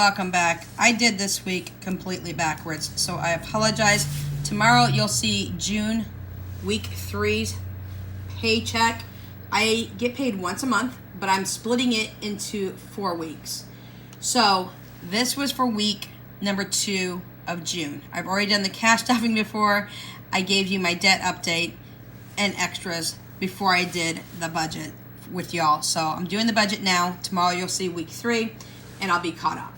welcome back. I did this week completely backwards, so I apologize. Tomorrow you'll see June week 3's paycheck. I get paid once a month, but I'm splitting it into 4 weeks. So this was for week number 2 of June. I've already done the cash stuffing before. I gave you my debt update and extras before I did the budget with y'all. So I'm doing the budget now. Tomorrow you'll see week 3 and I'll be caught up.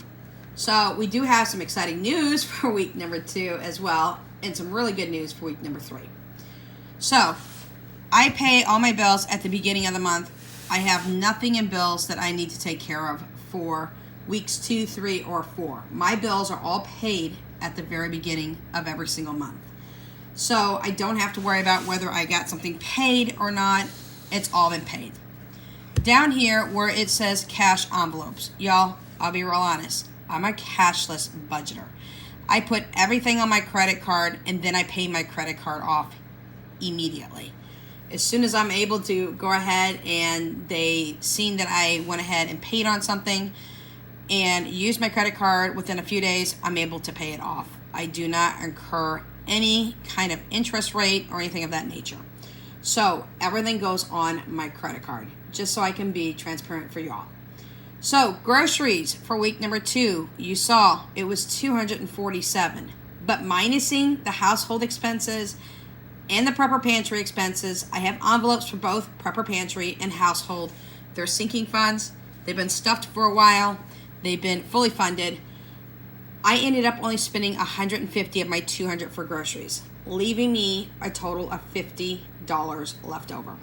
So we do have some exciting news for week number 2 as well, and some really good news for week number 3. So I pay all my bills at the beginning of the month. I have nothing in bills that I need to take care of for weeks 2, 3, or 4. My bills are all paid at the very beginning of every single month. So I don't have to worry about whether I got something paid or not. It's all been paid. Down here where it says cash envelopes, y'all, I'll be real honest. I'm a cashless budgeter. I put everything on my credit card and then I pay my credit card off immediately. As soon as I'm able to go ahead and they seen that I went ahead and paid on something and used my credit card, within a few days, I'm able to pay it off. I do not incur any kind of interest rate or anything of that nature. So everything goes on my credit card, just so I can be transparent for y'all. So groceries for week number 2, you saw it was $247, but minusing the household expenses and the prepper pantry expenses, I have envelopes for both prepper pantry and household. They're sinking funds. They've been stuffed for a while. They've been fully funded. I ended up only spending $150 of my $200 for groceries, leaving me a total of $50 left over,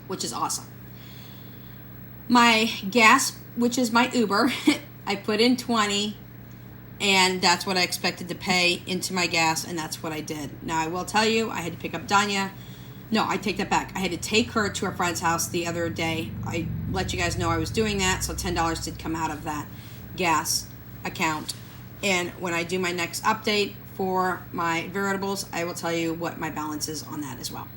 which is awesome. My gas, which is my Uber, I put in $20, and that's what I expected to pay into my gas, and that's what I did. Now, I will tell you, I had to pick up Danya. No, I take that back. I had to take her to a friend's house the other day. I let you guys know I was doing that, so $10 did come out of that gas account. And when I do my next update for my variables, I will tell you what my balance is on that as well.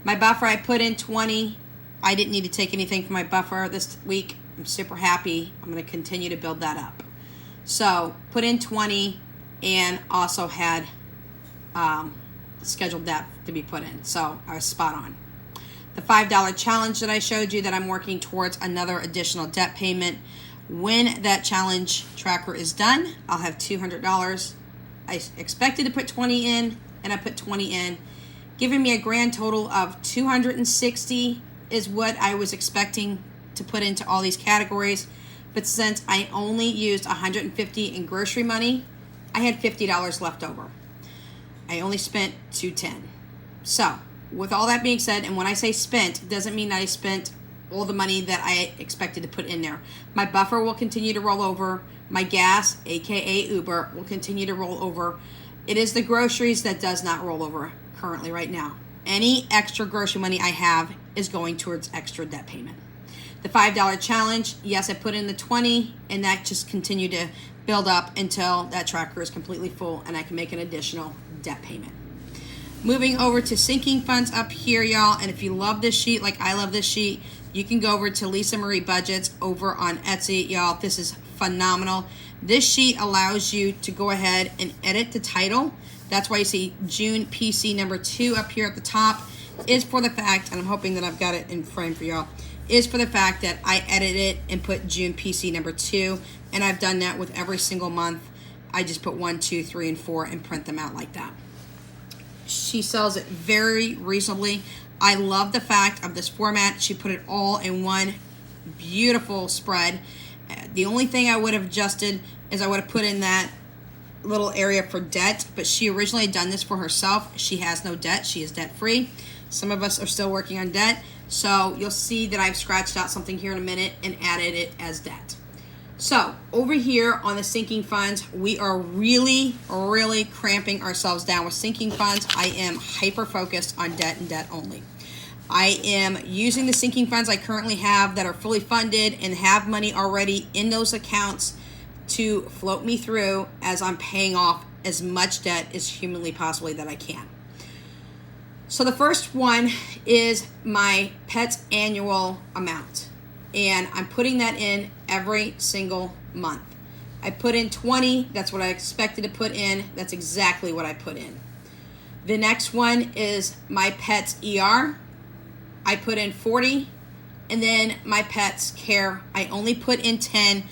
My buffer, I put in 20. I didn't need to take anything from my buffer this week. I'm super happy. I'm going to continue to build that up. So put in 20 and also had scheduled debt to be put in. So I was spot on. The $5 challenge that I showed you that I'm working towards another additional debt payment. When that challenge tracker is done, I'll have $200. I expected to put 20 in, and I put 20 in, giving me a grand total of $260 is what I was expecting to put into all these categories. But since I only used $150 in grocery money, I had $50 left over. I only spent $210. So with all that being said, and when I say spent, it doesn't mean that I spent all the money that I expected to put in there. My buffer will continue to roll over. My gas, aka Uber, will continue to roll over. It is the groceries that does not roll over currently right now. Any extra grocery money I have is going towards extra debt payment. The $5 challenge, yes, I put in the 20, and that just continued to build up until that tracker is completely full and I can make an additional debt payment. Moving over to sinking funds up here, y'all, and if you love this sheet like I love this sheet, you can go over to Lisa Marie Budgets over on Etsy, y'all. This is phenomenal. This sheet allows you to go ahead and edit the title. That's why you see June PC number 2 up here at the top. Is for the fact, and I'm hoping that I've got it in frame for y'all, is for the fact that I edited it and put June PC number 2, and I've done that with every single month. I just put 1, 2, 3, and 4 and print them out like that. She sells it very reasonably. I love the fact of this format. She put it all in one beautiful spread. The only thing I would have adjusted is I would have put in that little area for debt, but she originally had done this for herself. She has no debt. She is debt free. Some of us are still working on debt, so you'll see that I've scratched out something here in a minute and added it as debt. So over here on the sinking funds, we are really cramping ourselves down with sinking funds. I am hyper focused on debt and debt only. I am using the sinking funds I currently have that are fully funded and have money already in those accounts to float me through as I'm paying off as much debt as humanly possibly that I can. So the first one is my pet's annual amount, and I'm putting that in every single month. I put in 20. That's what I expected to put in. That's exactly what I put in. The next one is my pet's ER. I put in 40. And then my pet's care, I only put in 10.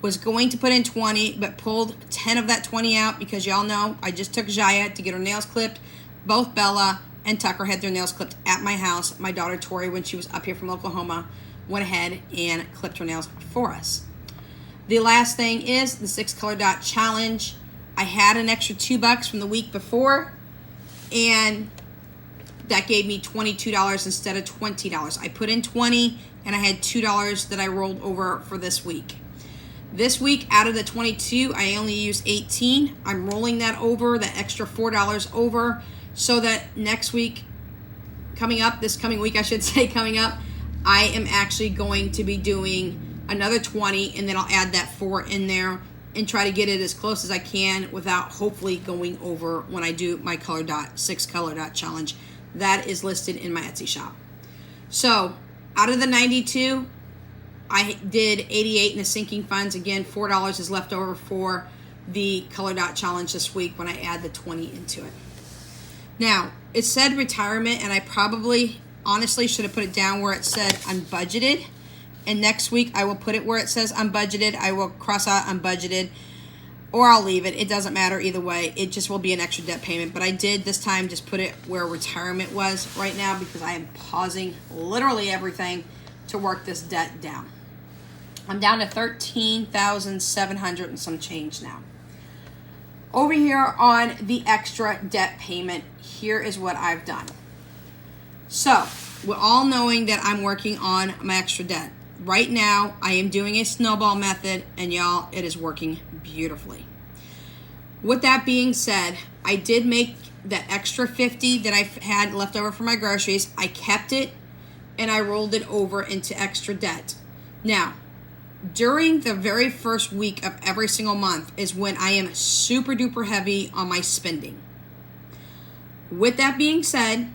Was going to put in 20, but pulled 10 of that 20 out because y'all know I just took Jaya to get her nails clipped. Both Bella and Tucker had their nails clipped at my house. My daughter Tori, when she was up here from Oklahoma, went ahead and clipped her nails for us. The last thing is the 6 color dot challenge. I had an extra $2 from the week before, and that gave me $22 instead of $20. I put in 20, and I had $2 that I rolled over for this week. This week, out of the 22, I only used 18. I'm rolling that over, that extra $4 over, so that next week, this coming week, I should say, coming up, I am actually going to be doing another 20, and then I'll add that 4 in there and try to get it as close as I can without hopefully going over when I do my 6 color dot challenge. That is listed in my Etsy shop. So, out of the 92, I did 88 in the sinking funds. Again, $4 is left over for the color dot challenge this week when I add the 20 into it. Now, it said retirement, and I probably honestly should have put it down where it said unbudgeted. And next week, I will put it where it says unbudgeted. I will cross out unbudgeted, or I'll leave it. It doesn't matter either way. It just will be an extra debt payment. But I did this time just put it where retirement was right now because I am pausing literally everything to work this debt down. I'm down to $13,700 and some change now. Over here on the extra debt payment, here is what I've done. So, we're all knowing that I'm working on my extra debt. Right now, I am doing a snowball method, and y'all, it is working beautifully. With that being said, I did make that extra 50 that I had left over for my groceries. I kept it, and I rolled it over into extra debt. Now, during the very first week of every single month is when I am super duper heavy on my spending. With that being said,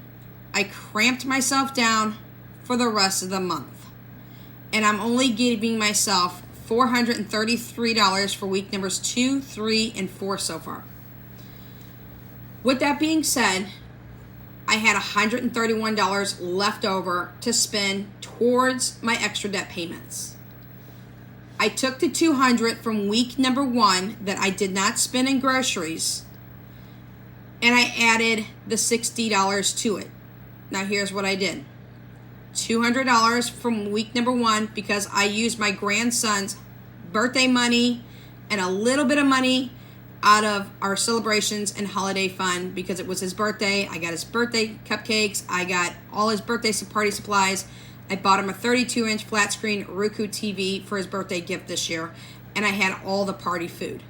I cramped myself down for the rest of the month. And I'm only giving myself $433 for week numbers 2, 3, and 4 so far. With that being said, I had $131 left over to spend towards my extra debt payments. I took the $200 from week number 1 that I did not spend in groceries, and I added the $60 to it. Now here's what I did. $200 from week number 1 because I used my grandson's birthday money and a little bit of money out of our celebrations and holiday fund because it was his birthday. I got his birthday cupcakes. I got all his birthday party supplies. I bought him a 32-inch flat screen Roku TV for his birthday gift this year, and I had all the party food.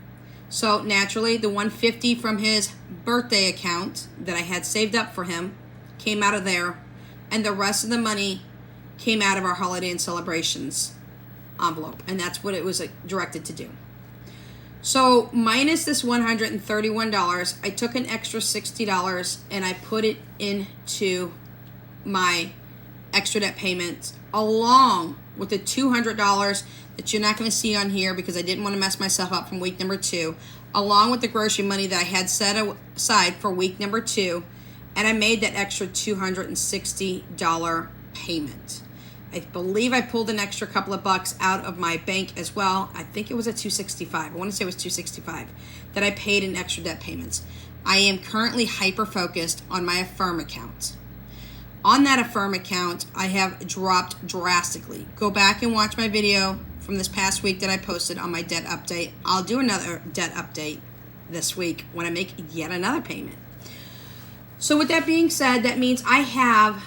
So naturally, the $150 from his birthday account that I had saved up for him came out of there, and the rest of the money came out of our holiday and celebrations envelope, and that's what it was directed to do. So minus this $131, I took an extra $60 and I put it into my extra debt payments along with the $200 that you're not going to see on here because I didn't want to mess myself up from week number 2, along with the grocery money that I had set aside for week number 2, and I made that extra $260 payment. I believe I pulled an extra couple of bucks out of my bank as well. I think it was a $265. I want to say it was $265 that I paid in extra debt payments. I am currently hyper-focused on my Affirm account. On that Affirm account, I have dropped drastically. Go back and watch my video from this past week that I posted on my debt update. I'll do another debt update this week when I make yet another payment. So with that being said, that means I have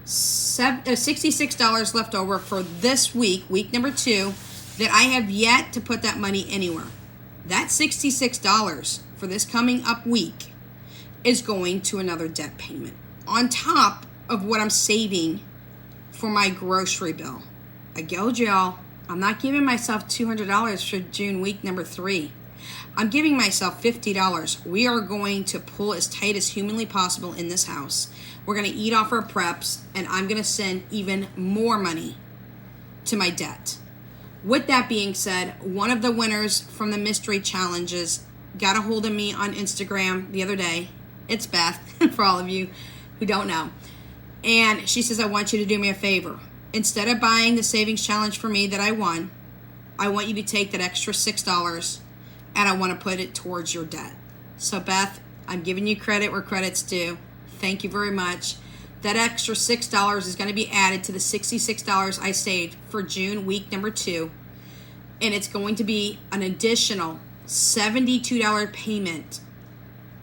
$66 left over for this week, week number 2, that I have yet to put that money anywhere. That $66 for this coming up week is going to another debt payment on top of what I'm saving for my grocery bill. I told y'all, I'm not giving myself $200 for June week number 3. I'm giving myself $50. We are going to pull as tight as humanly possible in this house. We're going to eat off our preps, and I'm going to send even more money to my debt. With that being said, one of the winners from the mystery challenges got a hold of me on Instagram the other day. It's Beth, for all of you who don't know. And she says, I want you to do me a favor. Instead of buying the savings challenge for me that I won, I want you to take that extra $6 and I want to put it towards your debt. So Beth, I'm giving you credit where credit's due. Thank you very much. That extra $6 is going to be added to the $66 I saved for June week number 2. And it's going to be an additional $72 payment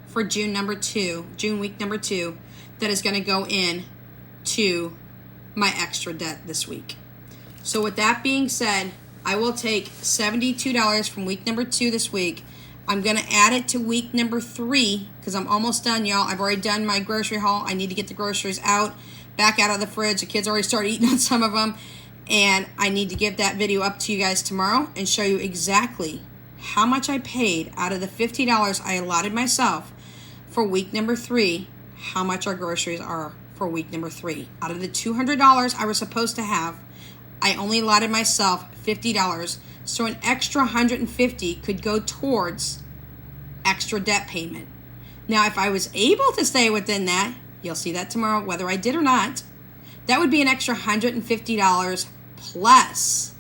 for June week number 2, that is going to go in to my extra debt this week. So with that being said, I will take $72 from week number 2 this week. I'm going to add it to week number 3 because I'm almost done, y'all. I've already done my grocery haul. I need to get the groceries back out of the fridge. The kids already started eating on some of them. And I need to give that video up to you guys tomorrow and show you exactly how much I paid out of the $50 I allotted myself for week number 3, how much our groceries are for week number 3. Out of the $200 I was supposed to have, I only allotted myself $50. So an extra $150 could go towards extra debt payment. Now, if I was able to stay within that, you'll see that tomorrow, whether I did or not, that would be an extra $150 plus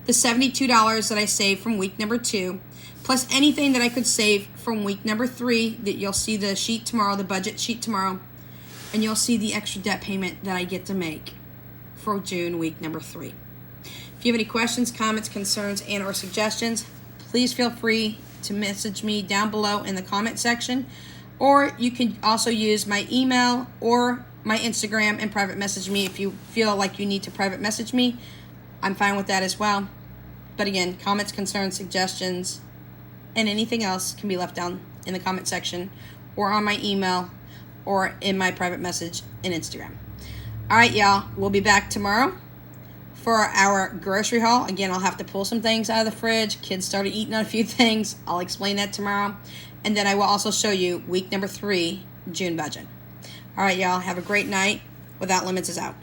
the $72 that I saved from week number 2, plus anything that I could save from week number 3, that you'll see the sheet tomorrow, the budget sheet tomorrow, and you'll see the extra debt payment that I get to make for June week number 3. If you have any questions, comments, concerns, and or suggestions, please feel free to message me down below in the comment section, or you can also use my email or my Instagram and private message me if you feel like you need to private message me. I'm fine with that as well. But again, comments, concerns, suggestions, and anything else can be left down in the comment section or on my email or in my private message in Instagram. All right, y'all, we'll be back tomorrow for our grocery haul. Again, I'll have to pull some things out of the fridge. Kids started eating on a few things. I'll explain that tomorrow. And then I will also show you week number 3, June budget. All right, y'all, have a great night. Without Limits is out.